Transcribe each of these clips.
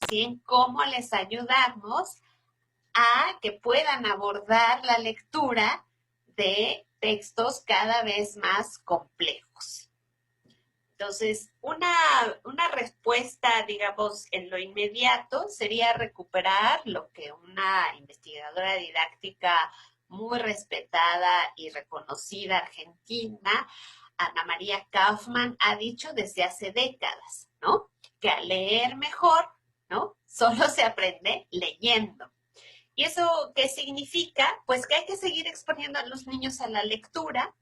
¿sí? En cómo les ayudamos a que puedan abordar la lectura de textos cada vez más complejos. Entonces, una respuesta, digamos, en lo inmediato sería recuperar lo que una investigadora didáctica muy respetada y reconocida argentina, Ana María Kaufman, ha dicho desde hace décadas, ¿no? Que al leer mejor, ¿no? Solo se aprende leyendo. ¿Y eso qué significa? Pues que hay que seguir exponiendo a los niños a la lectura,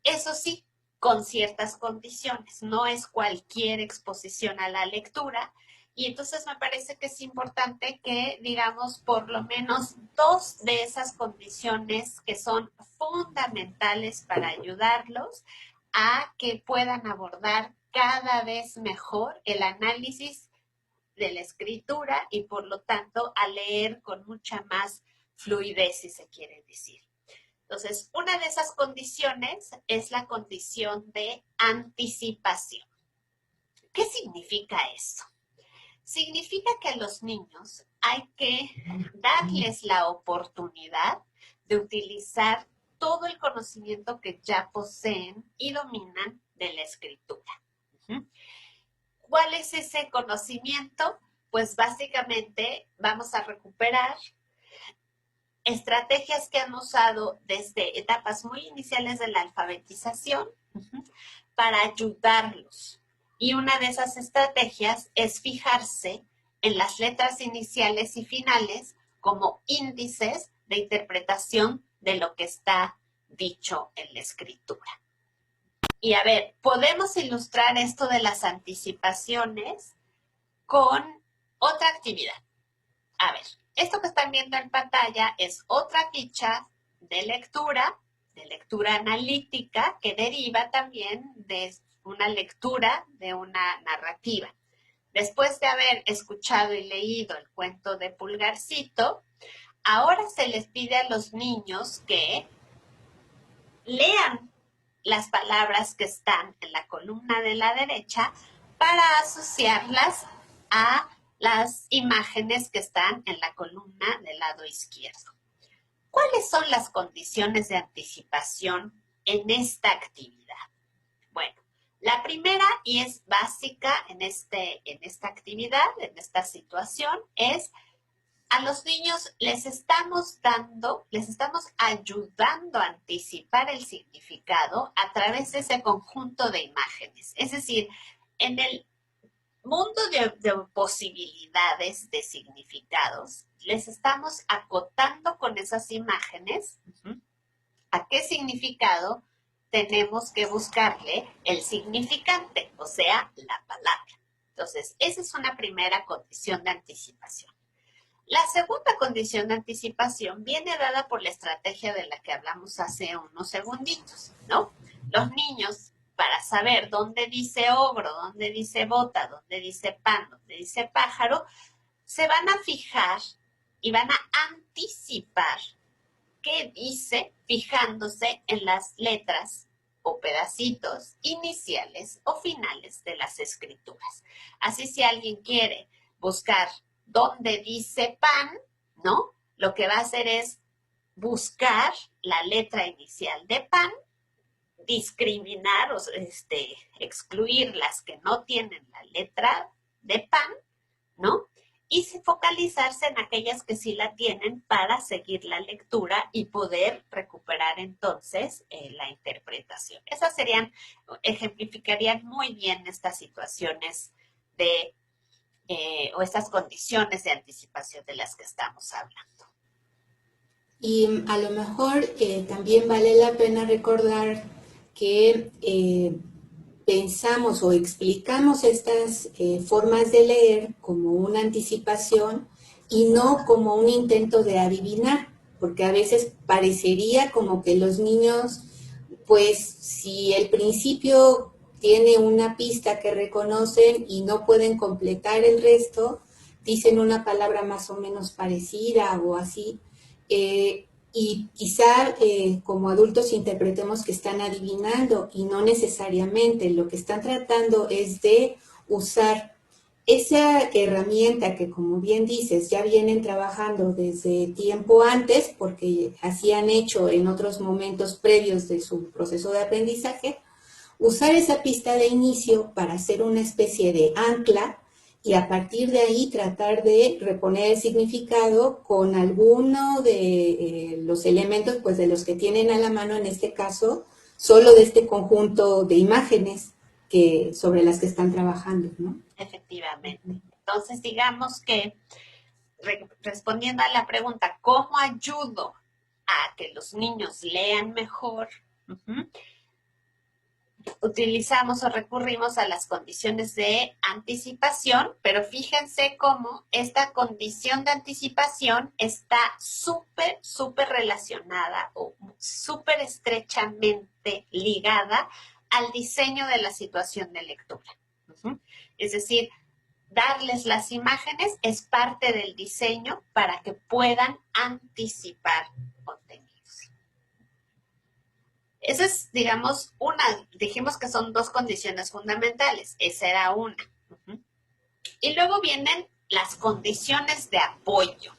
eso sí, con ciertas condiciones, no es cualquier exposición a la lectura. Y entonces me parece que es importante que digamos por lo menos dos de esas condiciones que son fundamentales para ayudarlos a que puedan abordar cada vez mejor el análisis de la escritura y por lo tanto a leer con mucha más fluidez, si se quiere decir. Entonces, una de esas condiciones es la condición de anticipación. ¿Qué significa eso? Significa que a los niños hay que darles la oportunidad de utilizar todo el conocimiento que ya poseen y dominan de la escritura. ¿Cuál es ese conocimiento? Pues básicamente vamos a recuperar estrategias que han usado desde etapas muy iniciales de la alfabetización para ayudarlos. Y una de esas estrategias es fijarse en las letras iniciales y finales como índices de interpretación de lo que está dicho en la escritura. Y a ver, podemos ilustrar esto de las anticipaciones con otra actividad. A ver, esto que están viendo en pantalla es otra ficha de lectura analítica, que deriva también de una lectura de una narrativa. Después de haber escuchado y leído el cuento de Pulgarcito, ahora se les pide a los niños que lean las palabras que están en la columna de la derecha para asociarlas a las imágenes que están en la columna del lado izquierdo. ¿Cuáles son las condiciones de anticipación en esta actividad? Bueno, la primera y es básica en esta actividad, en esta situación, es a los niños les estamos ayudando a anticipar el significado a través de ese conjunto de imágenes. Es decir, en el mundo de posibilidades de significados, les estamos acotando con esas imágenes a qué significado tenemos que buscarle el significante, o sea, la palabra. Entonces, esa es una primera condición de anticipación. La segunda condición de anticipación viene dada por la estrategia de la que hablamos hace unos segunditos, ¿no? Los niños, para saber dónde dice ogro, dónde dice bota, dónde dice pan, dónde dice pájaro, se van a fijar y van a anticipar qué dice fijándose en las letras o pedacitos iniciales o finales de las escrituras. Así, si alguien quiere buscar dónde dice pan, ¿no? Lo que va a hacer es buscar la letra inicial de pan, discriminar o excluir las que no tienen la letra de pan, ¿no? Y focalizarse en aquellas que sí la tienen para seguir la lectura y poder recuperar entonces la interpretación. Esas ejemplificarían muy bien estas situaciones o estas condiciones de anticipación de las que estamos hablando. Y a lo mejor también vale la pena recordar que pensamos o explicamos estas formas de leer como una anticipación y no como un intento de adivinar, porque a veces parecería como que los niños, pues si el principio tiene una pista que reconocen y no pueden completar el resto, dicen una palabra más o menos parecida o así, y quizá como adultos interpretemos que están adivinando y no necesariamente. Lo que están tratando es de usar esa herramienta que, como bien dices, ya vienen trabajando desde tiempo antes, porque así han hecho en otros momentos previos de su proceso de aprendizaje, usar esa pista de inicio para hacer una especie de ancla y a partir de ahí tratar de reponer el significado con alguno de los elementos pues de los que tienen a la mano, en este caso, solo de este conjunto de imágenes sobre las que están trabajando, ¿no? Efectivamente. Entonces, digamos que respondiendo a la pregunta, ¿cómo ayudo a que los niños lean mejor? Utilizamos o recurrimos a las condiciones de anticipación, pero fíjense cómo esta condición de anticipación está súper relacionada o súper estrechamente ligada al diseño de la situación de lectura. Es decir, darles las imágenes es parte del diseño para que puedan anticipar contenidos. Esa es, digamos, dijimos que son dos condiciones fundamentales, esa era una. Y luego vienen las condiciones de apoyo,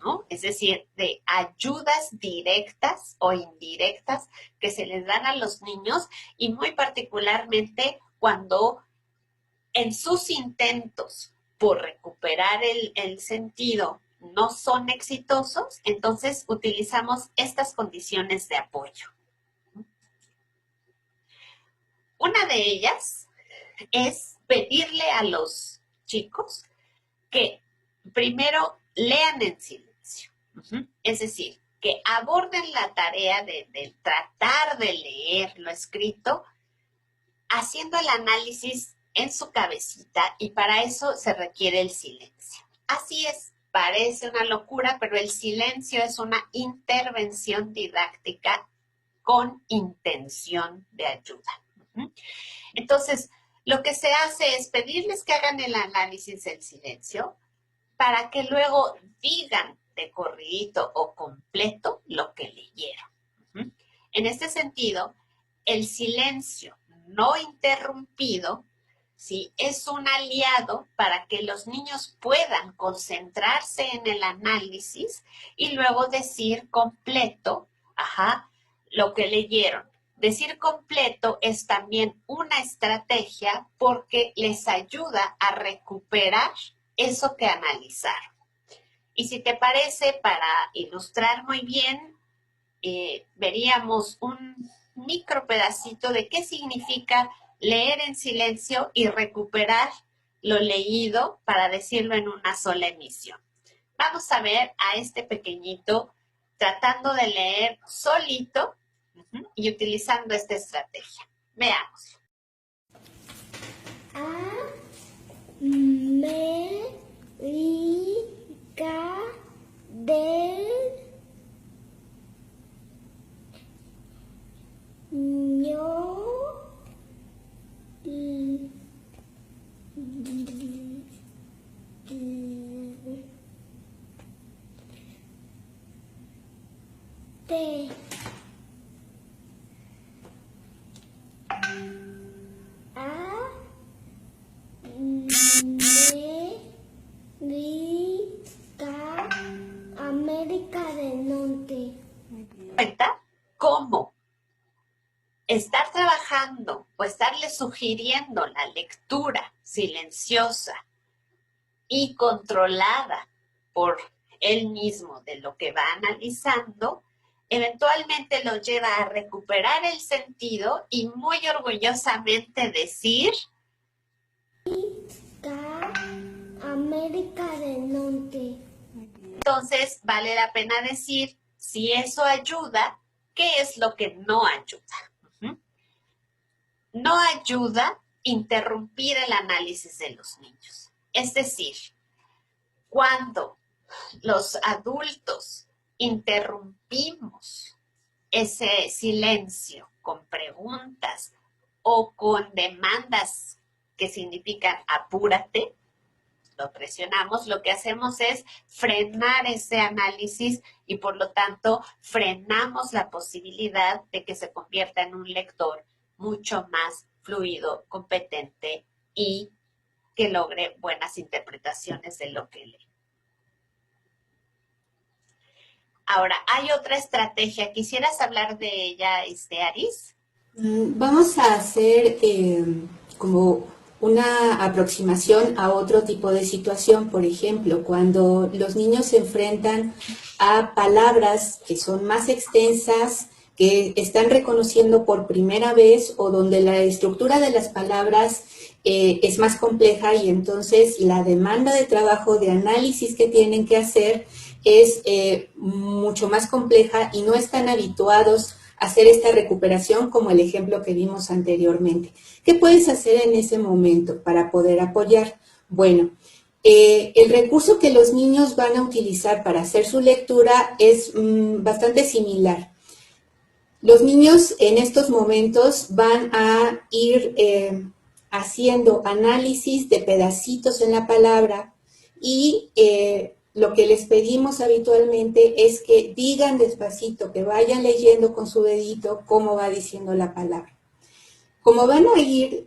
¿no? Es decir, de ayudas directas o indirectas que se les dan a los niños y muy particularmente cuando en sus intentos por recuperar el sentido no son exitosos, entonces utilizamos estas condiciones de apoyo. Una de ellas es pedirle a los chicos que primero lean en silencio. Es decir, que aborden la tarea de tratar de leer lo escrito haciendo el análisis en su cabecita y para eso se requiere el silencio. Así es, parece una locura, pero el silencio es una intervención didáctica con intención de ayuda. Entonces, lo que se hace es pedirles que hagan el análisis en silencio para que luego digan de corridito o completo lo que leyeron. En este sentido, el silencio no interrumpido, ¿sí?, es un aliado para que los niños puedan concentrarse en el análisis y luego decir completo, lo que leyeron. Decir completo es también una estrategia porque les ayuda a recuperar eso que analizaron. Y si te parece, para ilustrar muy bien, veríamos un micro pedacito de qué significa leer en silencio y recuperar lo leído para decirlo en una sola emisión. Vamos a ver a este pequeñito tratando de leer solito y utilizando esta estrategia. Veamos. América del norte. América del Norte. ¿Cuenta cómo estar trabajando o estarle sugiriendo la lectura silenciosa y controlada por él mismo de lo que va analizando, eventualmente lo lleva a recuperar el sentido y muy orgullosamente decir América del Norte. Entonces, vale la pena decir, si eso ayuda, ¿qué es lo que no ayuda? No ayuda interrumpir el análisis de los niños. Es decir, cuando los adultos interrumpimos ese silencio con preguntas o con demandas que significan apúrate, lo presionamos, lo que hacemos es frenar ese análisis y por lo tanto frenamos la posibilidad de que se convierta en un lector mucho más fluido, competente y que logre buenas interpretaciones de lo que lee. Ahora, hay otra estrategia. ¿Quisieras hablar de ella, Aris? Vamos a hacer como una aproximación a otro tipo de situación. Por ejemplo, cuando los niños se enfrentan a palabras que son más extensas, que están reconociendo por primera vez o donde la estructura de las palabras es más compleja y entonces la demanda de trabajo, de análisis que tienen que hacer es mucho más compleja y no están habituados a hacer esta recuperación como el ejemplo que vimos anteriormente. ¿Qué puedes hacer en ese momento para poder apoyar? Bueno, el recurso que los niños van a utilizar para hacer su lectura es bastante similar. Los niños en estos momentos van a ir haciendo análisis de pedacitos en la palabra y lo que les pedimos habitualmente es que digan despacito, que vayan leyendo con su dedito cómo va diciendo la palabra. Como van a ir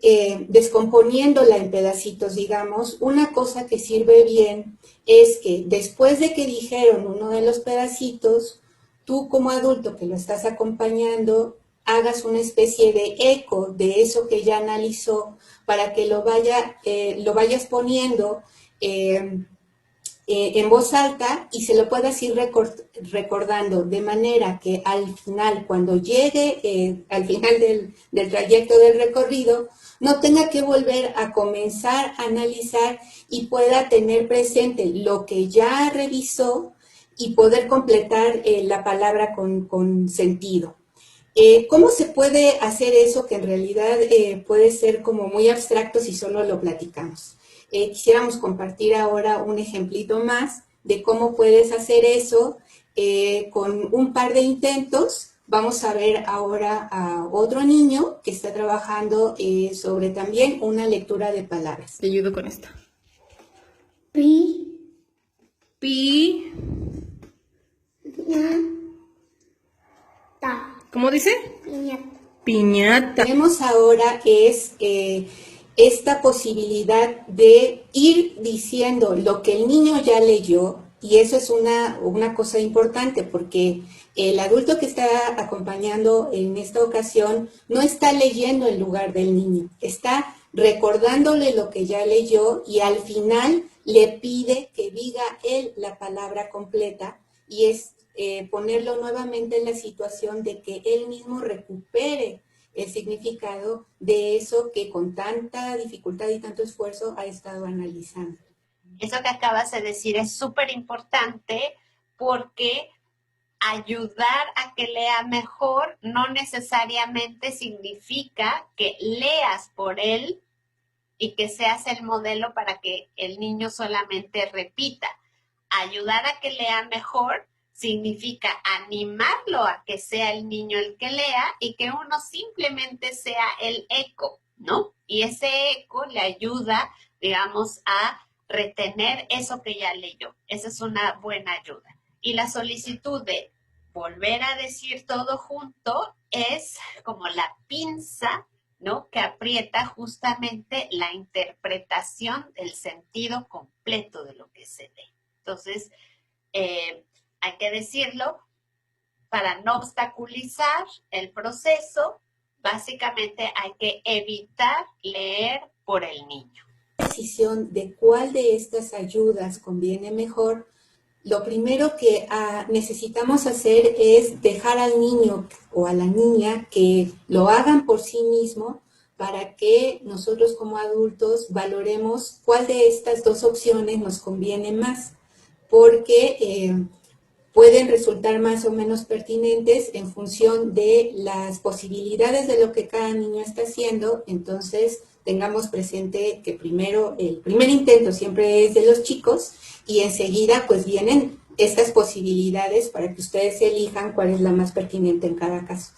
descomponiéndola en pedacitos, digamos, una cosa que sirve bien es que después de que dijeron uno de los pedacitos, tú como adulto que lo estás acompañando, hagas una especie de eco de eso que ya analizó para que lo vayas poniendo en voz alta y se lo puedas ir recordando de manera que al final, cuando llegue al final del trayecto del recorrido, no tenga que volver a comenzar a analizar y pueda tener presente lo que ya revisó y poder completar la palabra con sentido. ¿Cómo se puede hacer eso que en realidad puede ser como muy abstracto si solo lo platicamos? Quisiéramos compartir ahora un ejemplito más de cómo puedes hacer eso con un par de intentos. Vamos a ver ahora a otro niño que está trabajando sobre también una lectura de palabras. Te ayudo con esto. Pi. Pi. Ta. ¿Cómo dice? Piñata. Piñata. Tenemos ahora es esta posibilidad de ir diciendo lo que el niño ya leyó, y eso es una cosa importante porque el adulto que está acompañando en esta ocasión no está leyendo en lugar del niño, está recordándole lo que ya leyó y al final le pide que diga él la palabra completa y es ponerlo nuevamente en la situación de que él mismo recupere el significado de eso que con tanta dificultad y tanto esfuerzo ha estado analizando. Eso que acabas de decir es súper importante porque ayudar a que lea mejor no necesariamente significa que leas por él y que seas el modelo para que el niño solamente repita. Ayudar a que lea mejor significa animarlo a que sea el niño el que lea y que uno simplemente sea el eco, ¿no? Y ese eco le ayuda, digamos, a retener eso que ya leyó. Esa es una buena ayuda. Y la solicitud de volver a decir todo junto es como la pinza, ¿no? Que aprieta justamente la interpretación del sentido completo de lo que se lee. Entonces, hay que decirlo, para no obstaculizar el proceso, básicamente hay que evitar leer por el niño. Decisión de cuál de estas ayudas conviene mejor, lo primero que necesitamos hacer es dejar al niño o a la niña que lo hagan por sí mismo para que nosotros como adultos valoremos cuál de estas dos opciones nos conviene más, porque pueden resultar más o menos pertinentes en función de las posibilidades de lo que cada niño está haciendo. Entonces, tengamos presente que primero, el primer intento siempre es de los chicos y enseguida pues vienen estas posibilidades para que ustedes elijan cuál es la más pertinente en cada caso.